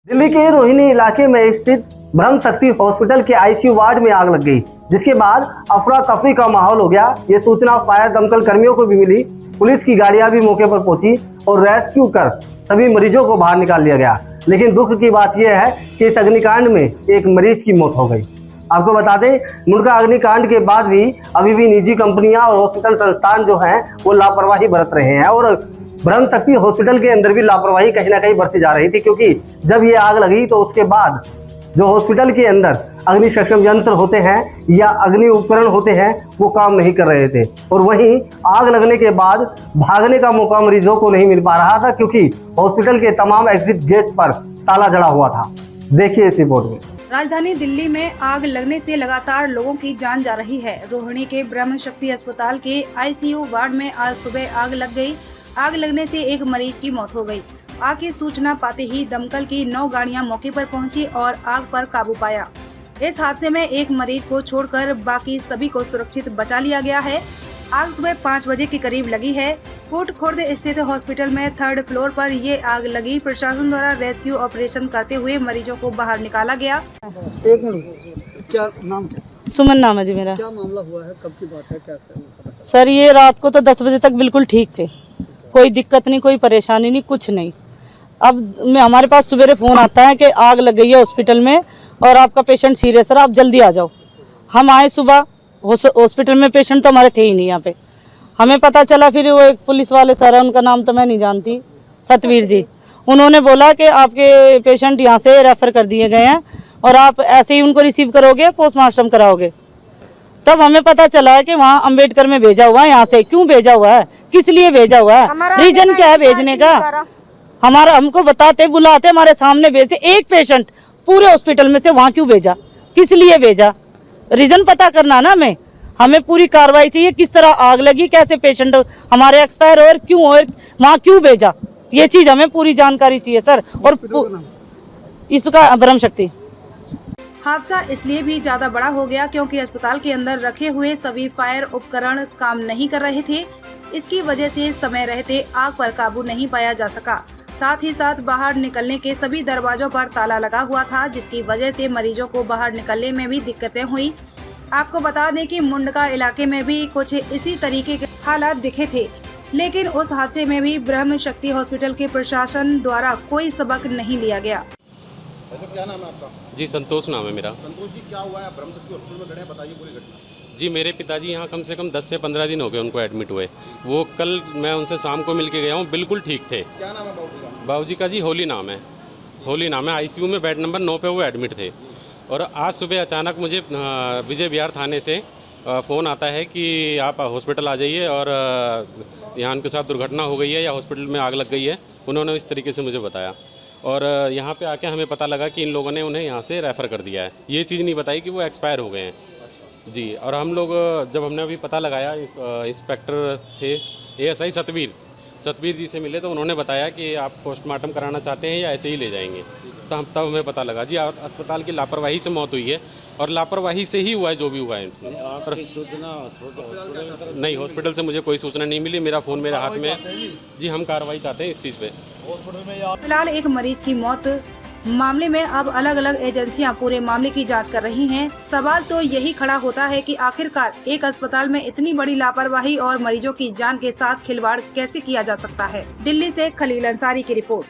दिल्ली के रोहिणी इलाके में स्थित ब्रह्म शक्ति हॉस्पिटल के आईसीयू वार्ड में आग लग गई, जिसके बाद अफरा तफरी का माहौल हो गया। ये सूचना फायर दमकल कर्मियों को भी मिली। पुलिस की गाड़ियां भी मौके पर पहुंची और रेस्क्यू कर सभी मरीजों को बाहर निकाल लिया गया। लेकिन दुख की बात यह है कि इस अग्निकांड में एक मरीज की मौत हो गई। आपको बता दें, मुंडका अग्निकांड के बाद भी अभी भी निजी कंपनियां और हॉस्पिटल संस्थान जो हैं वो लापरवाही बरत रहे हैं और ब्रह्म शक्ति हॉस्पिटल के अंदर भी लापरवाही कहीं ना कहीं बरती जा रही थी, क्योंकि जब ये आग लगी तो उसके बाद जो हॉस्पिटल के अंदर अग्नि सक्षम यंत्र होते हैं या अग्नि उपकरण होते हैं वो काम नहीं कर रहे थे और वहीं आग लगने के बाद भागने का मौका मरीजों को नहीं मिल पा रहा था, क्योंकि हॉस्पिटल के तमाम एग्जिट गेट पर ताला जड़ा हुआ था। देखिए इस रिपोर्ट में। राजधानी दिल्ली में आग लगने से लगातार लोगों की जान जा रही है। रोहिणी के ब्रह्म शक्ति अस्पताल के आईसीयू वार्ड में आज सुबह आग लग गई। आग लगने से एक मरीज की मौत हो गई। आग की सूचना पाते ही दमकल की 9 गाड़ियां मौके पर पहुंची और आग पर काबू पाया। इस हादसे में एक मरीज को छोड़कर बाकी सभी को सुरक्षित बचा लिया गया है। आग सुबह 5 बजे के करीब लगी है। कोट खुर्द स्थित हॉस्पिटल में 3rd फ्लोर पर ये आग लगी। प्रशासन द्वारा रेस्क्यू ऑपरेशन करते हुए मरीजों को बाहर निकाला गया। एक मिनट, क्या नाम क्या? सुमन नाम है जी मेरा। क्या मामला हुआ है, कब की बात है, कैसे? सर ये रात को तो 10 बजे तक बिल्कुल ठीक थे, कोई दिक्कत नहीं, कोई परेशानी नहीं, कुछ नहीं। अब हमारे पास सवेरे फ़ोन आता है कि आग लग गई है हॉस्पिटल में और आपका पेशेंट सीरियस है, आप जल्दी आ जाओ। हम आए सुबह, हॉस्पिटल में पेशेंट तो हमारे थे ही नहीं यहाँ पे। हमें पता चला, फिर वो एक पुलिस वाले सर है, उनका नाम तो मैं नहीं जानती, सतवीर जी, उन्होंने बोला कि आपके पेशेंट यहाँ से रेफ़र कर दिए गए हैं और आप ऐसे ही उनको रिसीव करोगे, पोस्टमार्टम कराओगे। तब हमें पता चला है कि वहाँ अम्बेडकर में भेजा हुआ है। यहाँ से क्यों भेजा हुआ है, किस लिए भेजा हुआ है, रीजन क्या है भेजने का? हमारा हमको बताते, बुलाते, हमारे सामने भेजते। एक पेशेंट पूरे हॉस्पिटल में से वहाँ क्यों भेजा, किस लिए भेजा, रीजन पता करना ना। हमें पूरी कार्रवाई चाहिए, किस तरह आग लगी, कैसे पेशेंट हमारे एक्सपायर और क्यों, और वहाँ क्यों भेजा, ये चीज़ हमें पूरी जानकारी चाहिए सर। और इसका ब्रह्म शक्ति हादसा इसलिए भी ज्यादा बड़ा हो गया क्योंकि अस्पताल के अंदर रखे हुए सभी फायर उपकरण काम नहीं कर रहे थे। इसकी वजह से समय रहते आग पर काबू नहीं पाया जा सका। साथ ही साथ बाहर निकलने के सभी दरवाजों पर ताला लगा हुआ था, जिसकी वजह से मरीजों को बाहर निकलने में भी दिक्कतें हुई। आपको बता दें कि मुंडका इलाके में भी कुछ इसी तरीके के हालात दिखे थे, लेकिन उस हादसे में भी ब्रह्म शक्ति हॉस्पिटल के प्रशासन द्वारा कोई सबक नहीं लिया गया। क्या नाम है आपका? जी संतोष नाम है मेरा। संतोष जी, क्या हुआ है? ब्रह्म शक्ति हॉस्पिटल में खड़े हैं, बताइए पूरी घटना। जी मेरे पिताजी यहाँ कम से कम 10 से 15 दिन हो गए उनको एडमिट हुए। वो कल मैं उनसे शाम को मिल के गया हूँ, बिल्कुल ठीक थे। क्या नाम है बाबूजी का? बाबूजी का जी होली नाम है, होली नाम है। आईसीयू में बेड नंबर 9 पे वो एडमिट थे। और आज सुबह अचानक मुझे विजय विहार थाने से फ़ोन आता है कि आप हॉस्पिटल आ जाइए और यहाँ उनके साथ दुर्घटना हो गई है या हॉस्पिटल में आग लग गई है। उन्होंने इस तरीके से मुझे बताया और यहाँ पे आके हमें पता लगा कि इन लोगों ने उन्हें यहाँ से रेफ़र कर दिया है। ये चीज़ नहीं बताई कि वो एक्सपायर हो गए हैं जी। और हम लोग जब हमने अभी पता लगाया, इंस्पेक्टर थे ASI सतवीर जी से मिले तो उन्होंने बताया कि आप पोस्टमार्टम कराना चाहते हैं या ऐसे ही ले जाएंगे। तो हम तब हमें पता लगा जी अस्पताल की लापरवाही से मौत हुई है और लापरवाही से ही हुआ है जो भी हुआ है। नहीं, हॉस्पिटल से मुझे कोई सूचना नहीं मिली। मेरा फ़ोन मेरे हाथ में है जी। हम कार्रवाई चाहते हैं इस चीज़ पे। फिलहाल एक मरीज की मौत मामले में अब अलग अलग एजेंसियां पूरे मामले की जांच कर रही हैं। सवाल तो यही खड़ा होता है कि आखिरकार एक अस्पताल में इतनी बड़ी लापरवाही और मरीजों की जान के साथ खिलवाड़ कैसे किया जा सकता है। दिल्ली से खलील अंसारी की रिपोर्ट।